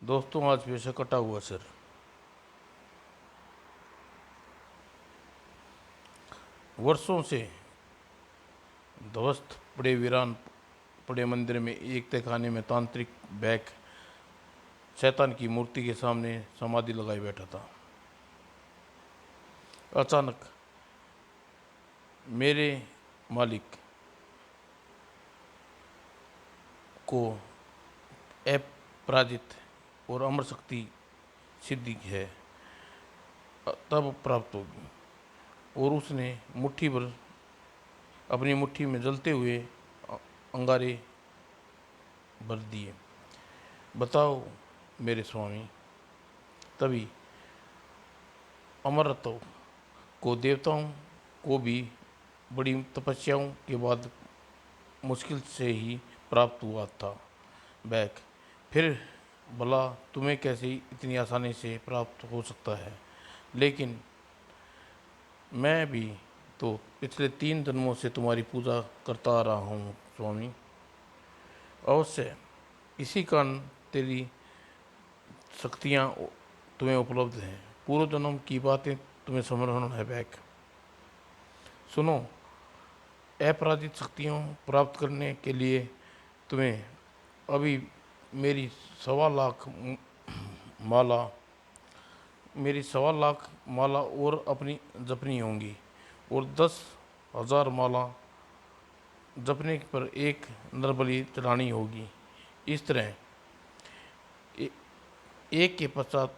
दोस्तों, आज फिर से कटा हुआ सिर। वर्षों से ध्वस्त पड़े वीरान पड़े मंदिर में एक तहखाने में तांत्रिक बैक शैतान की मूर्ति के सामने समाधि लगाए बैठा था। अचानक मेरे मालिक को अपराजित और अमर शक्ति सिद्धि है तब प्राप्त होगी। और उसने मुट्ठी भर अपनी मुट्ठी में जलते हुए अंगारे भर दिए। बताओ मेरे स्वामी। तभी अमरत्व को देवताओं को भी बड़ी तपस्याओं के बाद मुश्किल से ही प्राप्त हुआ था। बैक फिर भला तुम्हें कैसे इतनी आसानी से प्राप्त हो सकता है? लेकिन मैं भी तो पिछले 3 जन्मों से तुम्हारी पूजा करता आ रहा हूँ स्वामी। अवश्य इसी कारण तेरी शक्तियाँ तुम्हें उपलब्ध हैं। पूर्व जन्म की बातें तुम्हें स्मरण है बैक। सुनो, अपराजित शक्तियों प्राप्त करने के लिए तुम्हें अभी मेरी 1.25 लाख माला मेरी 1.25 लाख माला और अपनी जपनी होंगी और 10,000 माला जपने पर एक नरबलि चढ़ानी होगी। इस तरह ए- एक के पश्चात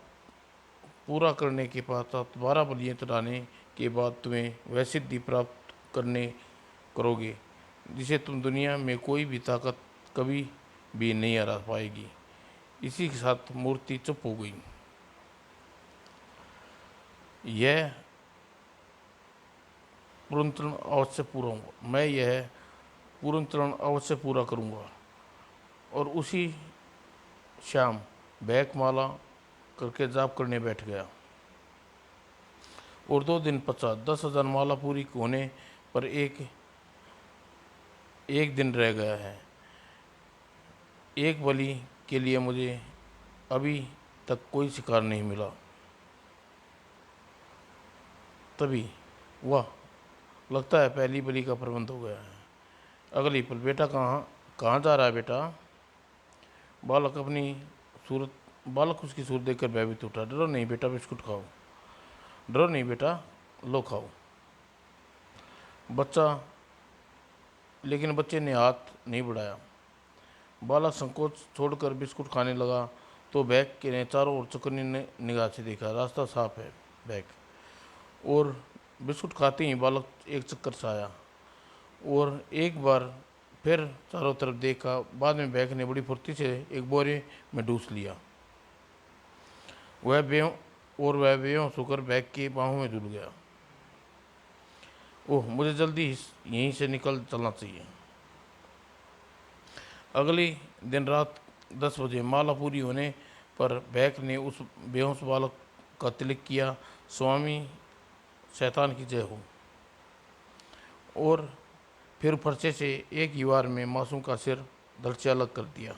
पूरा करने के पश्चात 12 बलियाँ चढ़ाने के बाद तुम्हें वह सिद्धि प्राप्त करने करोगे जिसे तुम दुनिया में कोई भी ताकत कभी भी नहीं हरा पाएगी। इसी के साथ मूर्ति चुप हो गई। यह पूर्णतरण अवश्य पूरा होगा। मैं यह पूर्णतरण अवश्य पूरा करूँगा। और उसी शाम बैकमाला करके जाप करने बैठ गया। और 2 दिन पश्चात 10,000 माला पूरी होने पर एक दिन रह गया है। एक बलि के लिए मुझे अभी तक कोई शिकार नहीं मिला। तभी वह लगता है पहली बलि का प्रबंध हो गया है। अगली पल बेटा कहाँ कहाँ जा रहा है बेटा? बालक अपनी सूरत बालक उसकी सूरत देखकर भयभीत उठा। डरो नहीं बेटा, बिस्कुट खाओ। डरो नहीं बेटा, लो खाओ। बच्चा लेकिन बच्चे ने हाथ नहीं बढ़ाया। बालक संकोच छोड़कर बिस्कुट खाने लगा तो बैग के ने चारों ओर चौकन्नी निगाह से देखा। रास्ता साफ है बैग। और बिस्कुट खाते ही बालक एक चक्कर से आया और एक बार फिर चारों तरफ देखा। बाद में बैग ने बड़ी फुर्ती से एक बोरे में डूस लिया। वह बेहोश होकर बैग के बाहों में झूल गया। ओह, मुझे जल्दी यहीं से निकल चलना चाहिए। अगली दिन रात 10 बजे माला पूरी होने पर बैग ने उस बेहोश बालक का तिलक किया। स्वामी शैतान की जय हो। और फिर फरसे से एक ही बार में मासूम का सिर धड़ से अलग कर दिया।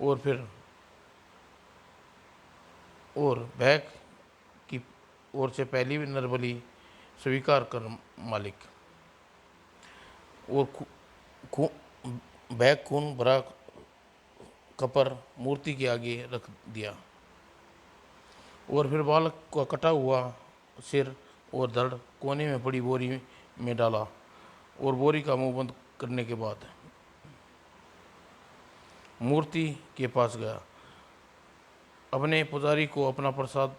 और फिर और बैग की ओर से पहली नरबली स्वीकार कर मालिक। और बैग खून भरा कपर मूर्ति के आगे रख दिया। और फिर बालक का कटा हुआ सिर और धड़ कोने में पड़ी बोरी में डाला और बोरी का मुंह बंद करने के बाद मूर्ति के पास गया। अपने पुजारी को अपना प्रसाद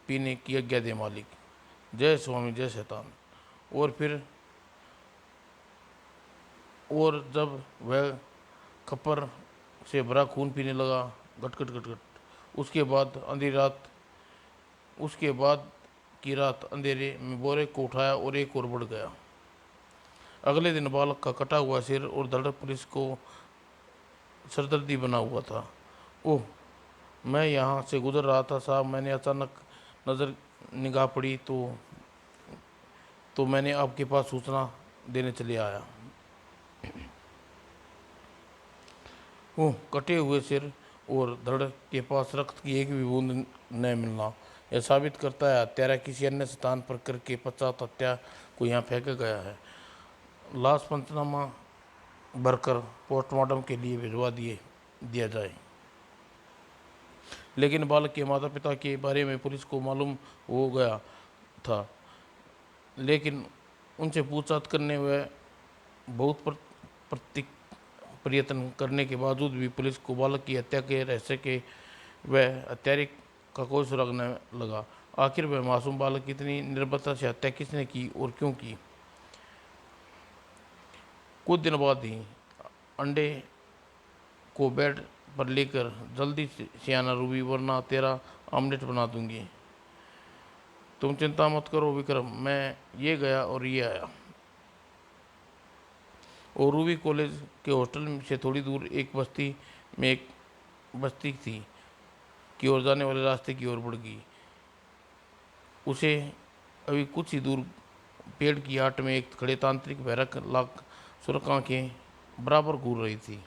पीने की आज्ञा दे मालिक। जय स्वामी जय शैतान। और फिर और जब वह खप्पर से भरा खून पीने लगा, गटगट गटगट, उसके बाद की रात अंधेरे में बोरे को उठाया और एक और बढ़ गया। अगले दिन बालक का कटा हुआ सिर और धड़ पुलिस को सरदर्दी बना हुआ था। ओह, मैं यहाँ से गुजर रहा था साहब, मैंने अचानक नज़र निगाह पड़ी तो मैंने आपके पास सूचना देने चले आया। ओह, कटे हुए सिर और धड़ के पास रक्त की एक भी बूंद न मिलना यह साबित करता है हत्यारा किसी अन्य स्थान पर करके पश्चात हत्या को यहाँ फेंका गया है। लाश पंचनामा भरकर पोस्टमार्टम के लिए भिजवा दिया जाए। लेकिन बालक के माता पिता के बारे में पुलिस को मालूम हो गया था, लेकिन उनसे पूछताछ करने व बहुत प्रयत्न करने के बावजूद भी पुलिस को बालक की हत्या के रहस्य के व हत्यारे का कोई सुराग न लगा। आखिर वह मासूम बालक की इतनी निर्भरता से हत्या किसने की और क्यों की। कुछ दिन बाद ही अंडे को बेड पर लेकर जल्दी से आना रूबी, वरना तेरा आमलेट बना दूंगी। तुम चिंता मत करो विक्रम, मैं ये गया और ये आया। और रूबी कॉलेज के हॉस्टल से थोड़ी दूर एक बस्ती में एक बस्ती थी की ओर जाने वाले रास्ते की ओर बढ़ गई। उसे अभी कुछ ही दूर पेड़ की आट में एक खड़े तांत्रिक भैरक लाख सुरख आंखें बराबर घूर रही थी।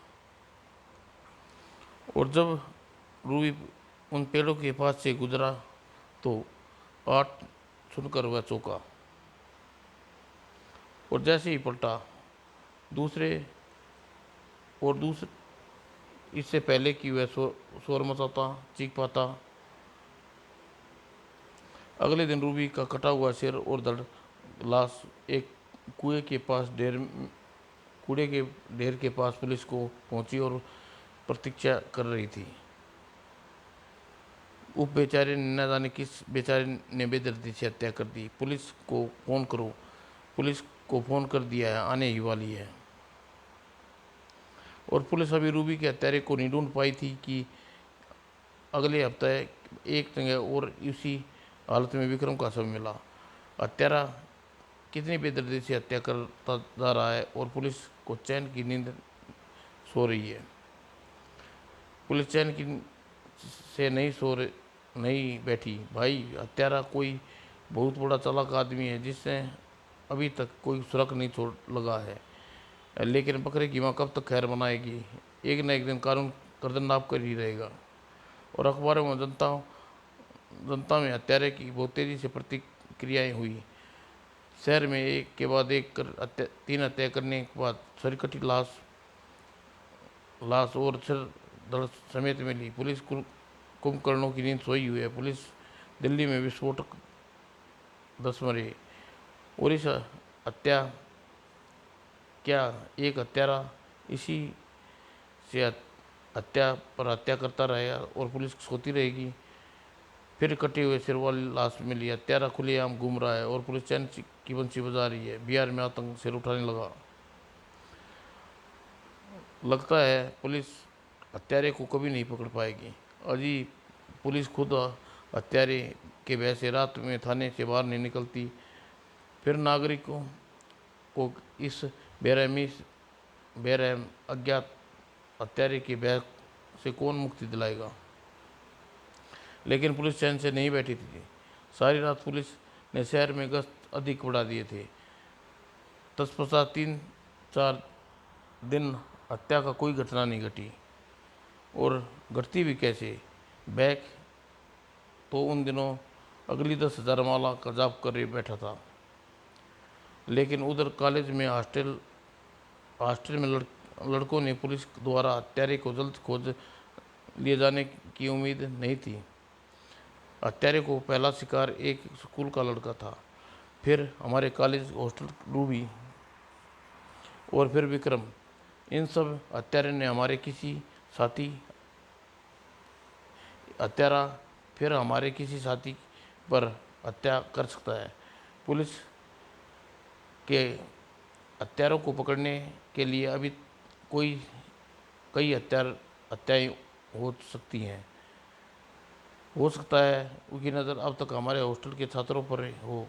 और जब रूबी उन पेड़ों के पास से गुजरा तो पाठ सुनकर वह चौंका और जैसे ही पलटा दूसरे इससे पहले कि वह शोर मचाता चीख पाता, अगले दिन रूबी का कटा हुआ सिर और धड़ लाश एक कूड़े के ढेर के पास पुलिस को पहुंची और प्रतीक्षा कर रही थी। उस बेचारे ने न जाने किस बेचारे ने बेदर्दी से हत्या कर दी। पुलिस को फोन करो, पुलिस को फोन कर दिया है, आने ही वाली है। और पुलिस अभी रूबी के हत्यारे को नहीं ढूंढ पाई थी कि अगले हफ्ते एक जगह और इसी हालत में विक्रम का शव मिला। हत्यारा कितनी बेदर्दी से हत्या करता जा रहा है और पुलिस को चैन की नींद सो रही है। पुलिस चैन की से नहीं बैठी। भाई, हत्यारा कोई बहुत बड़ा चालाक आदमी है जिसने अभी तक कोई सुराग नहीं छोड़ लगा है। लेकिन बकरे की माँ कब तक खैर बनाएगी। एक न एक दिन कानून गर्दन नाप कर ही रहेगा। और अखबारों में जनता में हत्यारे की बहुत तेजी से प्रतिक्रियाएं हुई। शहर में एक के बाद एक कर 3 हत्या करने के बाद सरकटी लाश और सिर धड़ समेत मिली। पुलिस कुंभकर्णों की नींद सोई हुई है। पुलिस दिल्ली में विस्फोटक 10 मरे। और इस हत्या क्या एक हत्यारा इसी से हत्या पर हत्या करता रहेगा और पुलिस सोती रहेगी। फिर कटे हुए सिर वाली लाश मिली। हत्यारा खुलेआम घूम रहा है और पुलिस चैन की बंसी बजा रही है। बिहार में आतंक सिर उठाने लगा। लगता है पुलिस हत्यारे को कभी नहीं पकड़ पाएगी। अजी पुलिस खुद हत्यारे के भय से रात में थाने से बाहर नहीं निकलती, फिर नागरिकों को इस बेरहम अज्ञात हत्यारे के भय से कौन मुक्ति दिलाएगा। लेकिन पुलिस चैन से नहीं बैठी थी। सारी रात पुलिस ने शहर में गश्त अधिक बढ़ा दिए थे। तत्पश्चात 3-4 दिन हत्या का कोई घटना नहीं घटी। और घटती भी कैसे। बैक तो उन दिनों अगली 10,000 माला का जाप कर बैठा था। लेकिन उधर कॉलेज में हॉस्टल में लड़कों ने पुलिस द्वारा हत्यारे को जल्द खोज लिए जाने की उम्मीद नहीं थी। हत्यारे को पहला शिकार एक स्कूल का लड़का था, फिर हमारे कॉलेज हॉस्टल रूबी और फिर विक्रम। इन सब हत्यारे ने हमारे किसी साथी पर हत्या कर सकता है। पुलिस के हत्यारों को पकड़ने के लिए अभी कई हत्याएं हो सकती हैं। हो सकता है उनकी नज़र अब तक हमारे हॉस्टल के छात्रों पर हो।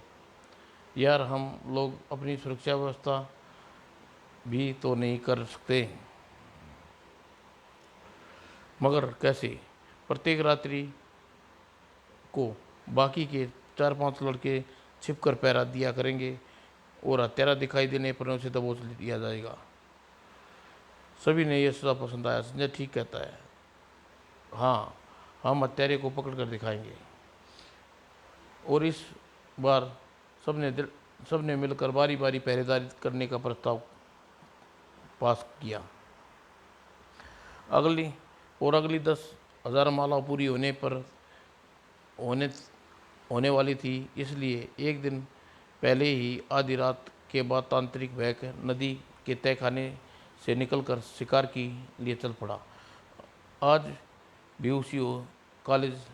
यार, हम लोग अपनी सुरक्षा व्यवस्था भी तो नहीं कर सकते। मगर कैसे। प्रत्येक रात्रि को बाकी के 4-5 लड़के छिपकर पहरा दिया करेंगे और हत्यारा दिखाई देने पर उसे दबोच लिया जाएगा। सभी ने यह सुझाव पसंद आया। संजय ठीक कहता है। हाँ, हम हत्यारे को पकड़ कर दिखाएंगे। और इस बार सबने मिलकर बारी बारी पहरेदारी करने का प्रस्ताव पास किया। अगली अगली 10,000 माला पूरी होने होने वाली थी, इसलिए एक दिन पहले ही आधी रात के बाद तांत्रिक बहक नदी के तहखाने से निकलकर शिकार के लिए चल पड़ा। आज भी उसी कॉलेज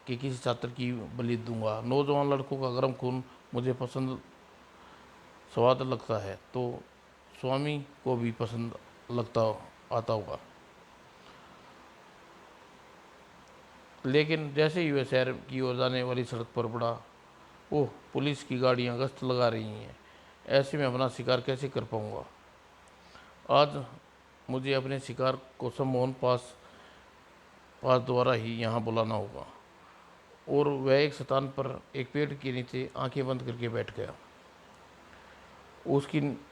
के किसी छात्र की बलि दूंगा। नौजवान लड़कों का गर्म खून मुझे पसंद स्वाद लगता है, तो स्वामी को भी पसंद लगता आता होगा। लेकिन जैसे ही वह शहर की ओर जाने वाली सड़क पर पड़ा, ओह, पुलिस की गाड़ियां गश्त लगा रही हैं। ऐसे में अपना शिकार कैसे कर पाऊंगा? आज मुझे अपने शिकार को सम्मोहन पास द्वारा ही यहाँ बुलाना होगा। और वह एक स्थान पर एक पेड़ के नीचे आंखें बंद करके बैठ गया। उसकी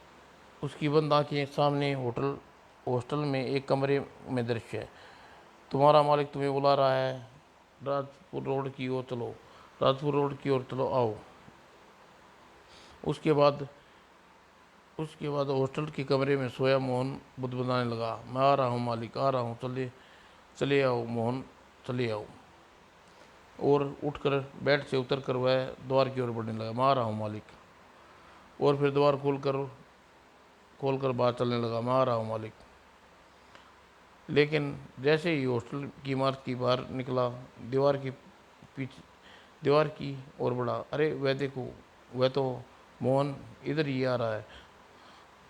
उसकी बंद आंखें सामने हॉस्टल में एक कमरे में दृश्य है। तुम्हारा मालिक तुम्हें बुला रहा है। राजपुर रोड की ओर चलो, राजपुर रोड की ओर चलो, आओ। उसके बाद उसके बाद हॉस्टल के कमरे में सोया मोहन बुदबुदाने लगा, मैं आ रहा हूँ मालिक, आ रहा हूँ, चले चले आओ मोहन, चले आओ। और उठकर बेड से उतरकर वह द्वार की ओर बढ़ने लगा, मैं आ रहा हूँ मालिक। और फिर द्वार खोलकर बाहर चलने लगा, मैं आ रहा हूँ मालिक। लेकिन जैसे ही हॉस्टल की इमारत की बाहर निकला, दीवार की पीछे दीवार की ओर बढ़ा, अरे वह देखो, वह तो मोहन इधर ही आ रहा है।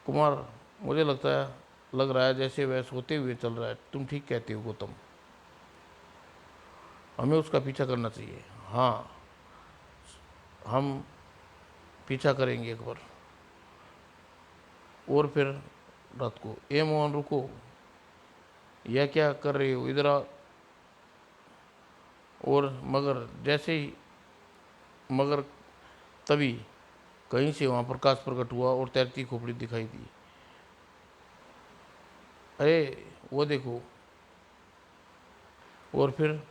कुमार, मुझे लग रहा है जैसे वह सोते हुए चल रहा है। तुम ठीक कहते हो गौतम, हमें उसका पीछा करना चाहिए। हाँ, हम पीछा करेंगे एक बार। और फिर रात को, ए मोहन रुको, यह क्या कर रहे हो, इधर आ। और मगर तभी कहीं से वहां प्रकाश प्रकट हुआ और तैरती खोपड़ी दिखाई दी। अरे वो देखो। और फिर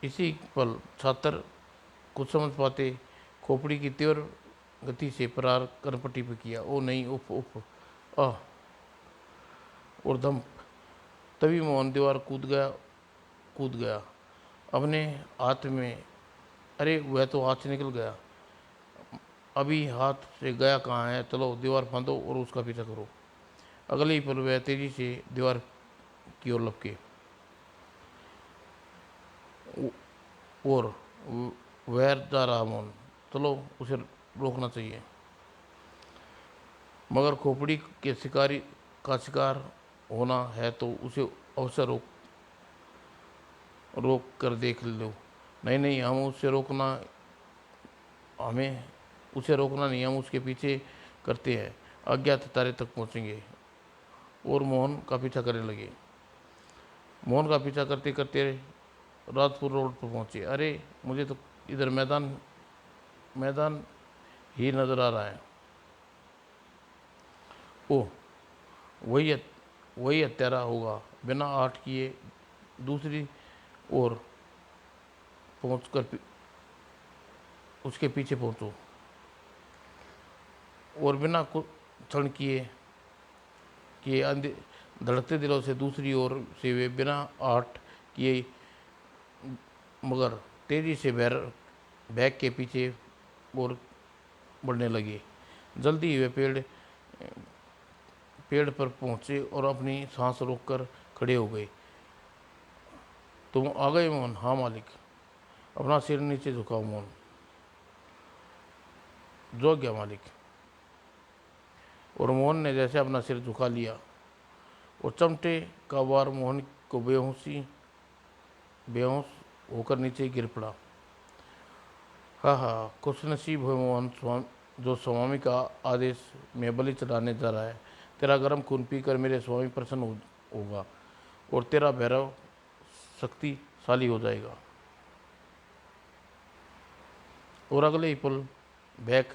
इसी पल छात्र कुछ समझ पाते खोपड़ी की तीव्र गति से प्रहार करपट्टी पे किया। ओ नहीं, उफ उफ, आह। और दम, तभी मोहन दीवार कूद गया अपने हाथ में। अरे वह तो हाथ से निकल गया। अभी हाथ से गया कहाँ है? चलो दीवार फांदो और उसका पीछा करो। अगले ही पल वह तेजी से दीवार की ओर लपके। और वह जा रहा मोहन, चलो उसे रोकना चाहिए। मगर खोपड़ी के शिकारी का शिकार होना है तो उसे अवसर रोक कर देख लो। नहीं नहीं, हमें उसे रोकना नहीं, हम उसके पीछे करते हैं, अज्ञात तारे तक पहुंचेंगे। और मोहन का पीछा करने लगे। मोहन का पीछा करते करते राजपुर रोड पर पहुंचे। अरे मुझे तो इधर मैदान ही नजर आ रहा है। ओह, वही हत- वही हत्यारा होगा। बिना आठ किए दूसरी ओर पहुंचकर उसके पीछे पहुंचो। और बिना कुछ क्षण किए धड़कते दिलों से दूसरी ओर से वे बिना आठ किए मगर तेजी से बैग के पीछे और बढ़ने लगे। जल्दी ही वे पेड़ पर पहुंचे और अपनी सांस रोककर खड़े हो गए। तुम आ गए मोहन? हाँ मालिक। अपना सिर नीचे झुकाओ मोहन। झुक गया मालिक। और मोहन ने जैसे अपना सिर झुका लिया और चमटे का वार मोहन को बेहोश होकर नीचे गिर पड़ा। हाँ हाँ, खुश नसीब है मोहन जो स्वामी का आदेश में बलि चढ़ाने जा रहा है। तेरा गर्म खून पीकर मेरे स्वामी प्रसन्न होगा और तेरा भैरव शक्तिशाली हो जाएगा। और अगले ही पल बैक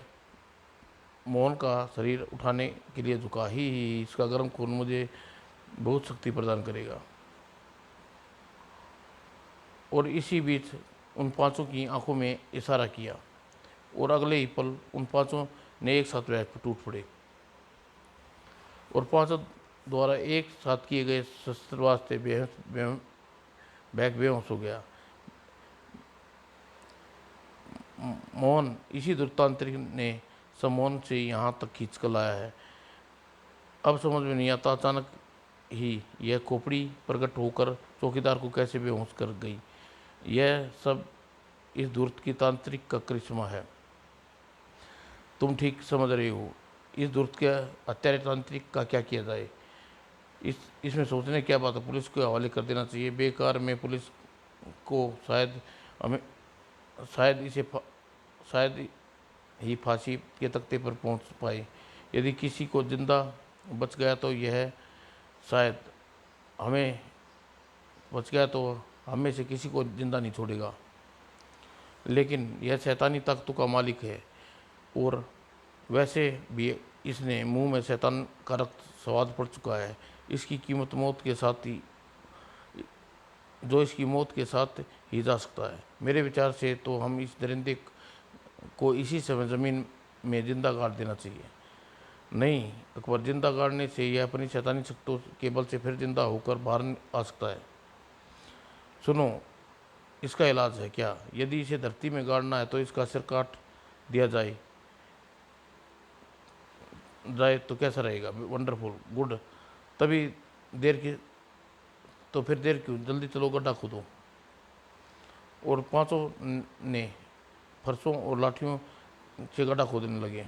मोहन का शरीर उठाने के लिए झुका। ही इसका गर्म खून मुझे बहुत शक्ति प्रदान करेगा। और इसी बीच उन पांचों की आंखों में इशारा किया और अगले ही पल उन पांचों ने एक साथ बैग पर टूट पड़े और पांचों द्वारा एक साथ किए गए शस्त्रवाद से बैग बेहोश हो गया। मोहन इसी दुर्तांत्रिक ने सम्मोहन से यहाँ तक खींच कर लाया है। अब समझ में नहीं आता अचानक ही यह खोपड़ी प्रकट होकर चौकीदार को कैसे बेहोश कर गई। यह सब इस धूर्त की तांत्रिक का करिश्मा है। तुम ठीक समझ रहे हो। इस धूर्त के हत्यारे तांत्रिक का क्या किया जाए, इसमें सोचने क्या बात है। पुलिस को हवाले कर देना चाहिए। बेकार में पुलिस को शायद हमें शायद ही फांसी के तख्ते पर पहुंच पाए। यदि किसी को जिंदा बच गया तो यह शायद हमें बच गया तो हम में से किसी को जिंदा नहीं छोड़ेगा। लेकिन यह शैतानी ताकतों का मालिक है और वैसे भी इसने मुंह में शैतान का रक्त स्वाद पड़ चुका है। इसकी कीमत मौत के साथ ही इसकी मौत के साथ ही जा सकता है। मेरे विचार से तो हम इस दरिंदे को इसी समय ज़मीन में जिंदा गाड़ देना चाहिए। नहीं अकबर, जिंदा गाड़ने से यह अपनी शैतानी शक्तियों के बल से फिर जिंदा होकर बाहर आ सकता है। सुनो, इसका इलाज है क्या? यदि इसे धरती में गाड़ना है तो इसका सिर काट दिया जाए तो कैसा रहेगा? Wonderful, good. तभी देर की तो फिर देर क्यों, जल्दी चलो, गड्ढा खोदो। और पांचों ने फरसों और लाठियों से गड्ढा खोदने लगे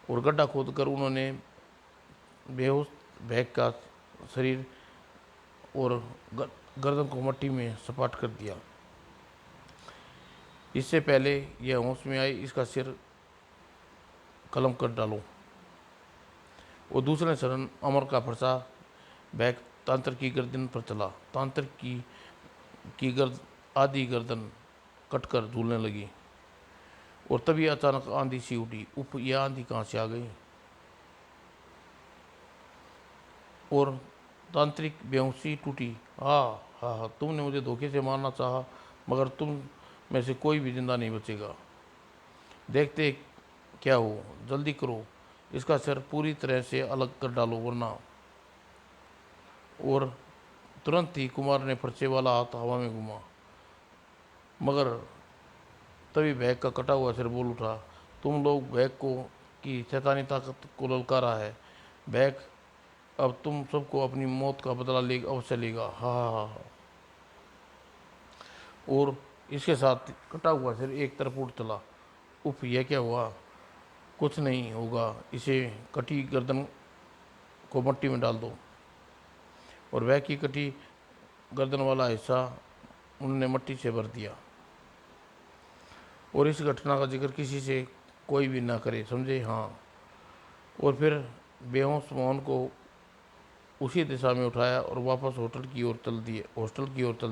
और गड्ढा खोदकर उन्होंने बेहोश बैग का शरीर और गर्दन को मिट्टी में सपाट कर दिया। इससे पहले यह होश में आई, इसका सिर कलम कर डालो। और दूसरे क्षण अमर का फरसा बैग तांत्र की गर्दन पर चला। तांत्र की आधी गर्दन कटकर झूलने लगी और तभी अचानक आंधी सी उठी। उफ, यह आंधी कहाँ से आ गई? और तांत्रिक बेहोशी टूटी। हाँ हाँ हाँ, तुमने मुझे धोखे से मारना चाहा, मगर तुम में से कोई भी जिंदा नहीं बचेगा। देखते क्या हो, जल्दी करो, इसका सिर पूरी तरह से अलग कर डालो वरना। और तुरंत ही कुमार ने फरसे वाला हाथ हवा में घुमा, मगर तभी बैग का कटा हुआ सिर बोल उठा। तुम लोग बैग को की शैतानी ताकत को ललकारा है। बैग अब तुम सबको अपनी मौत का बदला ले अवश्य लेगा। हा हा हा हा। और इसके साथ कटा हुआ सिर एक तरफ उठ चला। उफ, यह क्या हुआ? कुछ नहीं होगा, इसे कटी गर्दन को मिट्टी में डाल दो। और वह की कटी गर्दन वाला हिस्सा उन्होंने मिट्टी से भर दिया। और इस घटना का जिक्र किसी से कोई भी ना करे, समझे? हाँ। और फिर बेहोश मोहन को उसी दिशा में उठाया और वापस हॉस्टल की ओर चल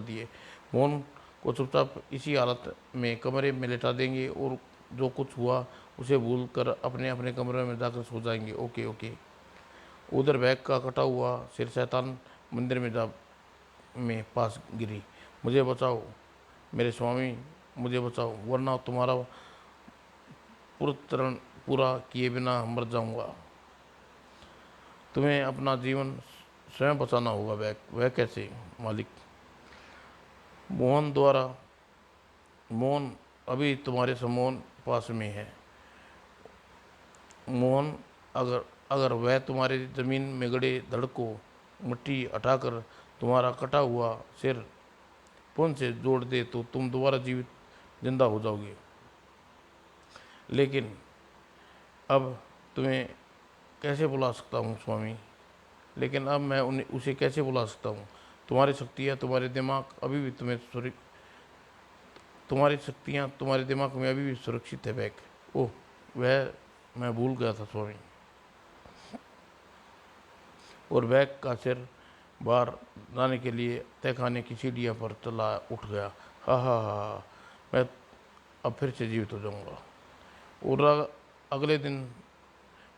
दिए। मोहन को चुपचाप इसी हालत में कमरे में लेटा देंगे और जो कुछ हुआ उसे भूल कर अपने अपने कमरे में जाकर सो जाएंगे। Okay okay. उधर बैग का कटा हुआ सिर शैतान मंदिर में पास गिरी। मुझे बचाओ मेरे स्वामी, मुझे बचाओ, वरना तुम्हारा पुरतरण पूरा किए बिना मर जाऊंगा। तुम्हें अपना जीवन स्वयं बचाना होगा। वह कैसे मालिक? मोहन अभी तुम्हारे सम्मोहन पास में है। मोहन, अगर अगर वह तुम्हारे ज़मीन में गड़े धड़ को मिट्टी हटाकर तुम्हारा कटा हुआ सिर पुन से जोड़ दे तो तुम दोबारा जिंदा हो जाओगे। लेकिन अब तुम्हें कैसे बुला सकता हूँ स्वामी? लेकिन अब मैं उसे कैसे बुला सकता हूँ? तुम्हारी शक्तियाँ तुम्हारे दिमाग अभी भी तुम्हारी शक्तियाँ तुम्हारे दिमाग में अभी भी सुरक्षित है बैग। ओह, वह मैं भूल गया था स्वामी। और बैग का सिर बाहर जाने के लिए तहखाने की सीढ़ियों पर चला उठ गया। हा हा हा, मैं अब फिर से जीवित हो जाऊंगा। और अगले दिन,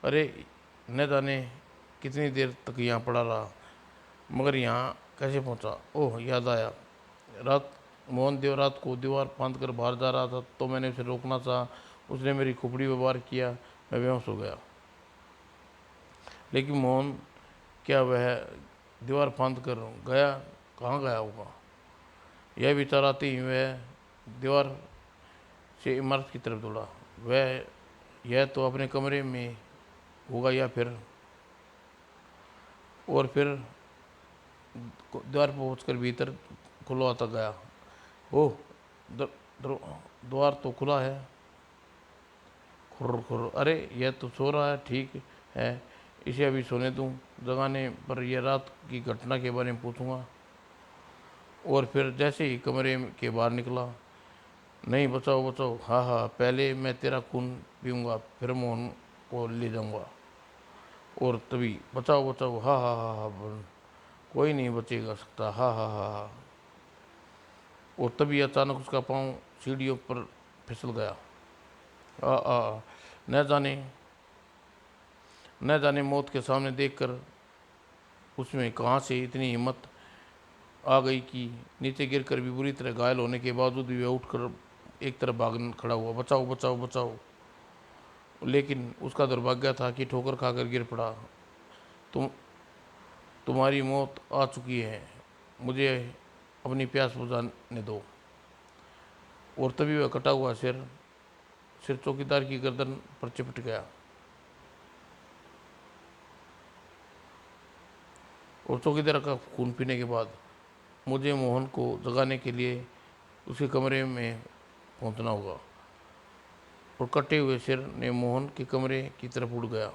अरे न जाने कितनी देर तक यहाँ पड़ा रहा, मगर यहाँ कैसे पहुँचा? ओह, याद आया, मोहन देव रात को दीवार फांद कर बाहर जा रहा था तो मैंने उसे रोकना चाहा। उसने मेरी खोपड़ी पर वार किया। मैं बेहोश हो गया। लेकिन मोहन क्या वह दीवार फांद कर गया? कहाँ गया होगा? यह विचार आते ही वह दीवार से इमारत की तरफ दौड़ा। वह यह तो अपने कमरे में होगा या फिर और फिर द्वार पर पहुंचकर भीतर खुलवाता गया। ओह, द- दर- द्वार तो खुला है। खुर खुर, अरे यह तो सो रहा है। ठीक है, इसे अभी सोने दूं। जगाने पर यह रात की घटना के बारे में पूछूंगा। और फिर जैसे ही कमरे के बाहर निकला, नहीं, बचाओ बचाओ, हाँ हाँ, पहले मैं तेरा खून पीऊँगा फिर मोहन को ले जाऊँगा। और तभी, बचाओ बचाओ, हाँ हाँ हाँ हाँ, कोई नहीं बचेगा सकता, हाँ हाँ हाँ हाँ। और तभी अचानक उसका पाँव सीढ़ियों पर फिसल गया। आ आ न जाने न जाने मौत के सामने देखकर उसमें कहाँ से इतनी हिम्मत आ गई कि नीचे गिरकर भी बुरी तरह घायल होने के बावजूद भी वह उठकर एक तरफ भाग खड़ा हुआ। बचाओ बचाओ बचाओ। लेकिन उसका दुर्भाग्य था कि ठोकर खाकर गिर पड़ा। तुम तुम्हारी मौत आ चुकी है, मुझे अपनी प्यास बुझाने दो। और तभी वह कटा हुआ सिर सिर चौकीदार की गर्दन पर चिपट गया। और चौकीदार का खून पीने के बाद मुझे मोहन को जगाने के लिए उसके कमरे में पहुंचना होगा। और कटे हुए सिर ने मोहन के कमरे की तरफ उड़ गया।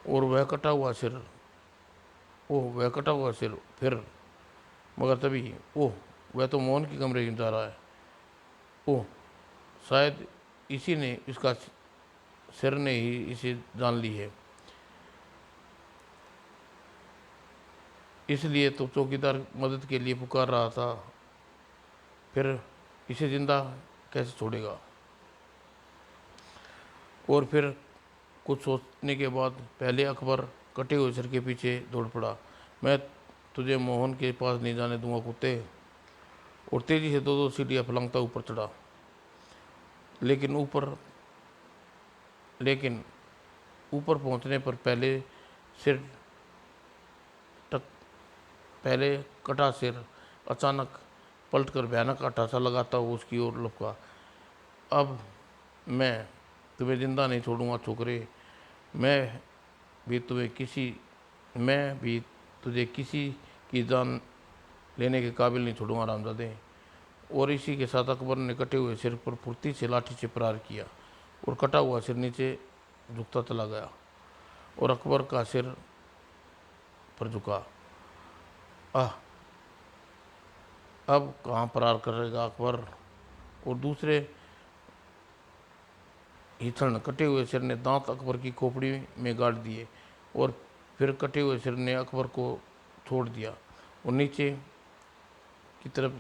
और वह कटा हुआ सिर, ओह वह कटा हुआ सिर फिर, मगर तभी, ओह, वह तो मोहन के कमरे में जा रहा है। ओह, शायद इसी ने इसका सिर ने ही इसे जान ली है। इसलिए तो चौकीदार मदद के लिए पुकार रहा था। फिर इसे जिंदा कैसे छोड़ेगा? और फिर कुछ सोचने के बाद पहले अकबर कटे हुए सिर के पीछे दौड़ पड़ा। मैं तुझे मोहन के पास नहीं जाने दूंगा कुत्ते। और तेजी से दो दो सीढ़ियाँ फलंगता ऊपर चढ़ा। लेकिन ऊपर लेकिन ऊपर पहुंचने पर सिर टक पहले कटा सिर अचानक पलटकर भयानक अट्ठासा लगाता हुआ उसकी ओर लपका। अब मैं तुम्हें जिंदा नहीं छोड़ूंगा छोकरे। मैं भी तुम्हें किसी मैं भी तुझे किसी की जान लेने के काबिल नहीं छोड़ूंगा रामजादे। और इसी के साथ अकबर ने कटे हुए सिर पर फुर्ती से लाठी से प्रहार किया। और कटा हुआ सिर नीचे झुकता चला गया और अकबर का सिर पर झुका। आह, अब कहाँ प्रहार करेगा अकबर? और दूसरे ही क्षण कटे हुए सिर ने दांत अकबर की खोपड़ी में गाड़ दिए। और फिर कटे हुए सिर ने अकबर को छोड़ दिया। और की तरफ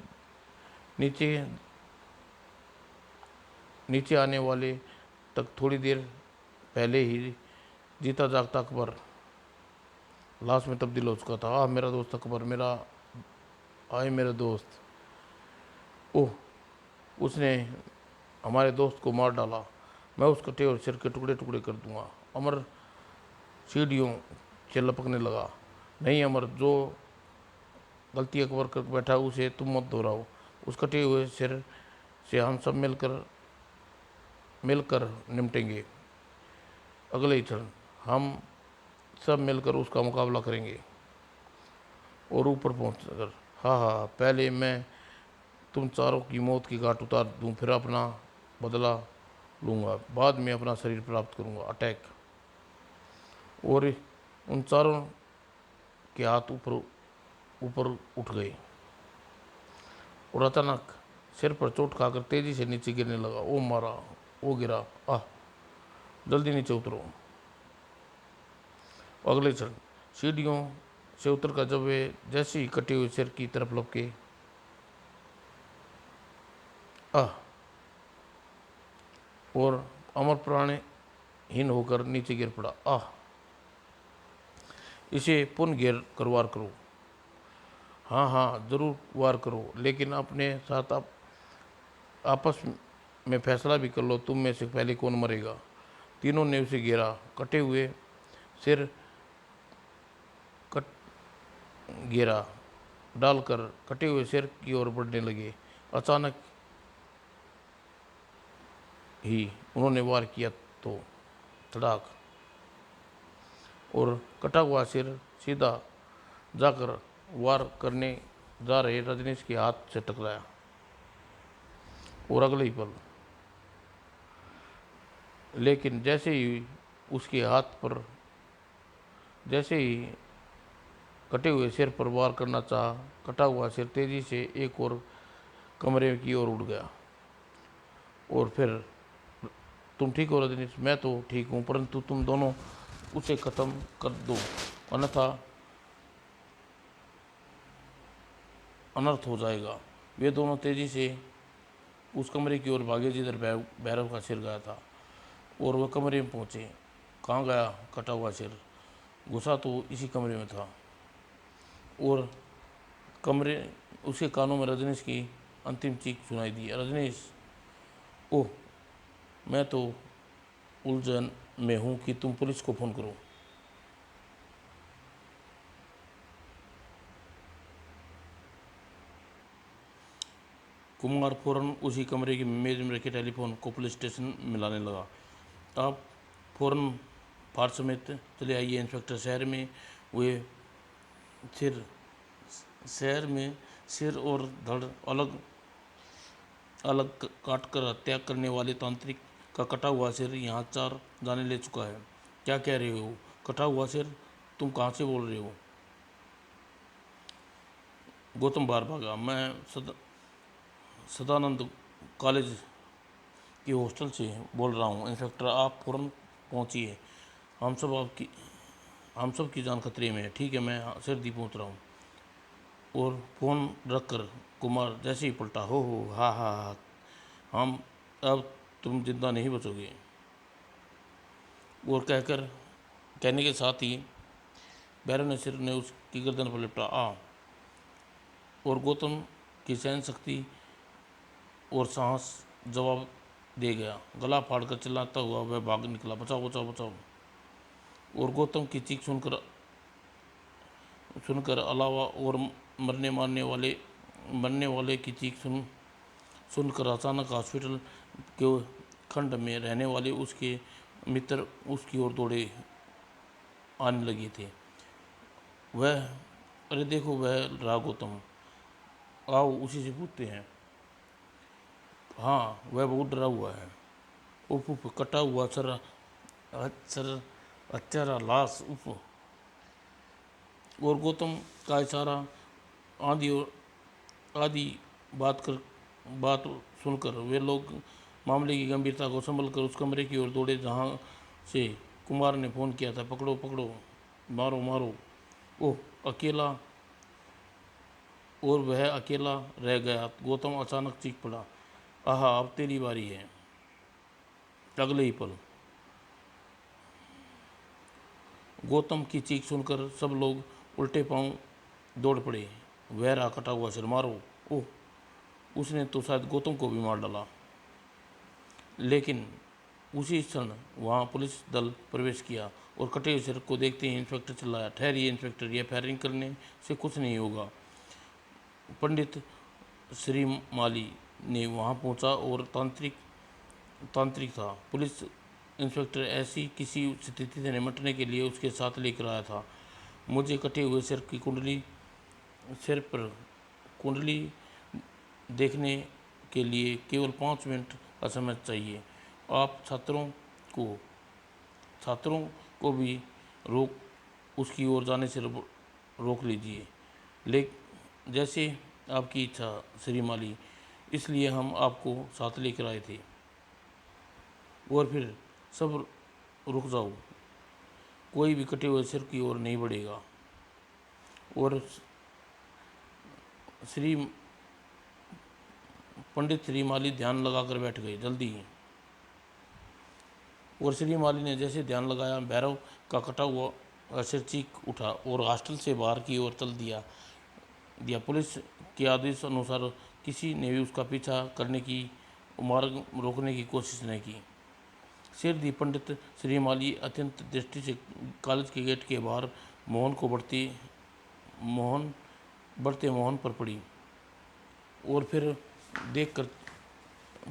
नीचे नीचे आने वाले तक थोड़ी देर पहले ही जीता जागता अकबर लाश में तब्दील हो चुका था। आह मेरा दोस्त अकबर, मेरा आए मेरा दोस्त। ओह, उसने हमारे दोस्त को मार डाला। मैं उस कटे और सिर के टुकड़े टुकड़े कर दूंगा। अमर सीढ़ियों से लपकने लगा। नहीं अमर, जो गलती अकबर कर बैठा उसे तुम मत दोहराओ। उस कटे हुए सिर से हम सब मिलकर मिलकर निपटेंगे। अगले ही क्षण हम सब मिलकर उसका मुकाबला करेंगे। और ऊपर पहुंचकर, हाँ हाँ, पहले मैं तुम चारों की मौत की घाट उतार दूं, फिर अपना बदला लूँगा, बाद में अपना शरीर प्राप्त करूँगा। अटैक। और उन चारों के हाथ ऊपर ऊपर उठ गए। और अचानक सिर पर चोट खाकर तेजी से नीचे गिरने लगा। ओ मारा, ओ गिरा, आह, जल्दी नीचे उतरो। अगले क्षण सीढ़ियों से उतरकर जब वे जैसे ही कटे हुए सिर की तरफ लपके, आह, और अमर प्राणहीन होकर नीचे गिर पड़ा। आह, इसे पुनः घेर कर वार करो। हाँ हाँ ज़रूर वार करो, लेकिन अपने साथ आप आपस में फैसला भी कर लो, तुम में से पहले कौन मरेगा। तीनों ने उसे घेरा, कटे हुए सिर कट घेरा डालकर कटे हुए सिर की ओर बढ़ने लगे। अचानक ही उन्होंने वार किया तो धड़ाक, और कटा हुआ सिर सीधा जाकर वार करने जा रहे रजनीश के हाथ से टकराया। और अगले ही पल, लेकिन जैसे ही कटे हुए सिर पर वार करना चाहा, कटा हुआ सिर तेजी से एक और कमरे की ओर उड़ गया। और फिर, तुम ठीक हो रजनीश? मैं तो ठीक हूँ, परंतु तुम दोनों उसे खत्म कर दो, अन्यथा अनर्थ हो जाएगा। वे दोनों तेजी से उस कमरे की ओर भागे जिधर भैरव का सिर गया था, और वह कमरे में पहुंचे। कहाँ गया कटा हुआ सिर? घुसा तो इसी कमरे में था। और कमरे उसके कानों में रजनीश की अंतिम चीख सुनाई दी, रजनीश! ओह, मैं तो उलझन में हूँ कि तुम पुलिस को फ़ोन करो। कुमार फौरन उसी कमरे की मेज में रखे टेलीफोन को पुलिस स्टेशन मिलाने लगा। आप फौरन फार समेत चले आइए इंस्पेक्टर। हुए सिर शहर में सिर और धड़ अलग अलग काट कर हत्या करने वाले तांत्रिक का कटा हुआ सिर यहाँ 4 जाने ले चुका है। क्या कह रहे हो? कटा हुआ सिर? तुम कहाँ से बोल रहे हो? गौतम बाहर भागा। मैं सदानंद कॉलेज के हॉस्टल से बोल रहा हूँ। इंस्पेक्टर, आप फौरन पहुँचिए। हम सब आपकी हम सब की जान खतरे में है। ठीक है, मैं सिरदी पहुँच रहा हूँ। और फ़ोन रखकर कुमार जैसे ही पलटा, हो हा हा हा, हम अब तुम जिंदा नहीं बचोगे। और कहने के साथ ही बैरन ने सिर ने उसकी गर्दन पर लिपटा आ। और गौतम की सहन शक्ति और साहस जवाब दे गया। गला फाड़कर चिल्लाता हुआ वह भाग निकला, बचाओ बचाओ बचाओ। और गौतम की चीख सुनकर सुनकर अलावा और मरने वाले की चीख सुनकर अचानक हॉस्पिटल के खंड में रहने वाले उसके मित्र उसकी ओर दौड़े आने लगे थे। वह, अरे देखो, वह रहा गौतम, आओ उसी से पूछते हैं। हाँ, वह बहुत डरा हुआ है। उफ उफ, कटा हुआ सर अचारा लाश, उफ। और गौतम का इशारा आधी और आधी बात सुनकर वे लोग मामले की गंभीरता को संभल कर उस कमरे की ओर दौड़े जहाँ से कुमार ने फ़ोन किया था। पकड़ो पकड़ो, मारो मारो। ओह, अकेला! और वह अकेला रह गया। गौतम अचानक चीख पड़ा, आहा, अब तेरी बारी है। अगले ही पल गौतम की चीख सुनकर सब लोग उल्टे पांव दौड़ पड़े। वह रहा कटा हुआ सिर, मारो। ओह, उसने तो शायद गौतम को भी मार डाला। लेकिन उसी क्षण वहां पुलिस दल प्रवेश किया और कटे हुए सिर को देखते ही इंस्पेक्टर चिल्लाया, ठहरिए इंस्पेक्टर, यह फायरिंग करने से कुछ नहीं होगा। पंडित श्री माली ने वहां पहुंचा और तांत्रिक था। पुलिस इंस्पेक्टर ऐसी किसी स्थिति से निपटने के लिए उसके साथ लेकर आया था। मुझे कटे हुए सिर पर कुंडली देखने के लिए केवल 5 मिनट का समय चाहिए। आप को छात्रों को भी उसकी ओर जाने से रोक लीजिए। जैसे आपकी इच्छा श्रीमाली, इसलिए हम आपको साथ लेकर आए थे। और फिर सब रुक जाओ, कोई भी कटे हुए सिर की ओर नहीं बढ़ेगा। और श्री पंडित श्रीमाली ध्यान लगाकर बैठ गए, जल्दी। और श्रीमाली ने जैसे ध्यान लगाया, भैरव का कटा हुआ सिर चीख उठा और हॉस्टल से बाहर की ओर चल दिया। दिया। पुलिस के आदेश अनुसार किसी ने भी उसका पीछा करने की, मार्ग रोकने की कोशिश नहीं की। सिरदी पंडित श्रीमाली अत्यंत दृष्टि से कॉलेज के गेट के बाहर मोहन बढ़ते मोहन पर पड़ी और फिर देखकर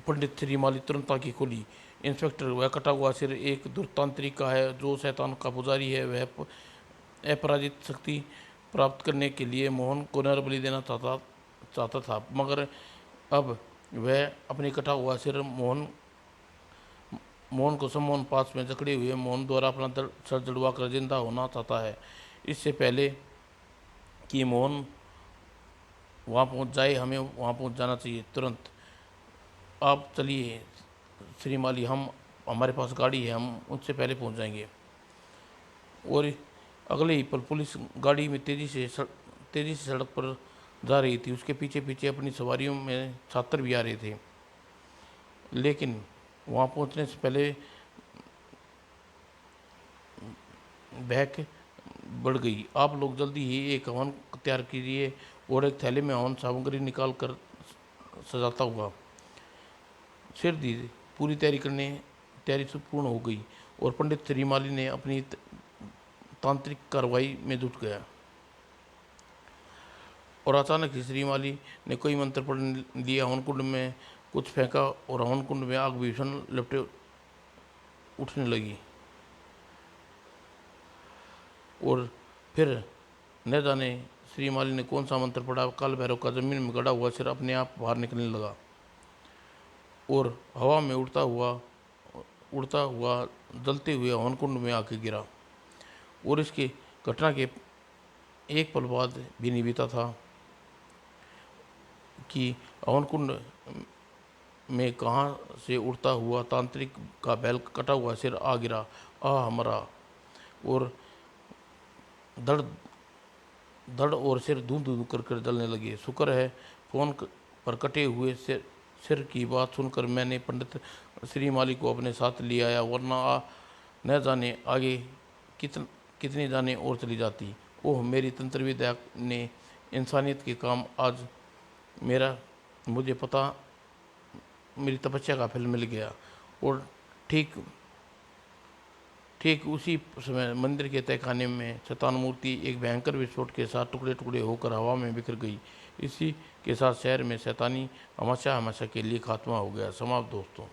पंडित श्रीमाली तुरंत आंखें खोली। इंस्पेक्टर, वह कटा हुआ सिर एक दुर्तांत्रिक का है जो शैतान का पुजारी है। वह अपराजित शक्ति प्राप्त करने के लिए मोहन को नरबलि देना चाहता था, मगर अब वह अपने कटा हुआ सिर मोहन को सम्मोहन पास में जकड़े हुए मोहन द्वारा अपना सर जड़वा कर जिंदा होना चाहता है। इससे पहले कि मोहन वहाँ पहुँच जाए, हमें वहाँ पहुँच जाना चाहिए तुरंत। आप चलिए श्रीमाली, हमारे पास गाड़ी है, हम उनसे पहले पहुँच जाएंगे। और अगले ही पल पुलिस गाड़ी में तेज़ी से सड़क पर जा रही थी। उसके पीछे पीछे अपनी सवारियों में छात्र भी आ रहे थे, लेकिन वहाँ पहुँचने से पहले बहक बढ़ गई। आप लोग जल्दी ही एक हवन तैयार कीजिए और एक थैले में हवन सामग्री निकाल कर सजाता हुआ। सिरदी पूरी तैयारी से पूर्ण हो गई और पंडित श्रीमाली ने अपनी तांत्रिक कार्रवाई में जुट गया। और अचानक ही श्रीमाली ने कोई मंत्र पढ़ लिया, हवन कुंड में कुछ फेंका और हवन कुंड में आग भीषण लपटे उठने लगी। और फिर न जाने श्रीमाली ने कौन सा मंत्र पढ़ा, काल भैरव का जमीन में गड़ा हुआ सिर अपने आप बाहर निकलने लगा और हवा में उड़ता हुआ जलते हुए हवन कुंड में आके गिरा। और इसकी घटना के एक पल बाद भी नहीं बीता था कि हवन कुंड में कहाँ से उड़ता हुआ तांत्रिक का बैल कटा हुआ सिर आ गिरा। हमारा और धड़ धड़ और सिर धूम धूम कर जलने लगे। शुक्र है फोन पर कटे हुए सिर की बात सुनकर मैंने पंडित श्रीमाली को अपने साथ ले आया, वरना न जाने आगे कितनी जाने और चली जाती। ओह, मेरी तंत्र विद्या ने इंसानियत के काम आज मुझे पता मेरी तपस्या का फल मिल गया। और ठीक उसी समय मंदिर के तहखाने में शैतान मूर्ति एक भयंकर विस्फोट के साथ टुकड़े टुकड़े होकर हवा में बिखर गई। इसी के साथ शहर में शैतानी हमेशा हमेशा के लिए खात्मा हो गया। समाप्त दोस्तों।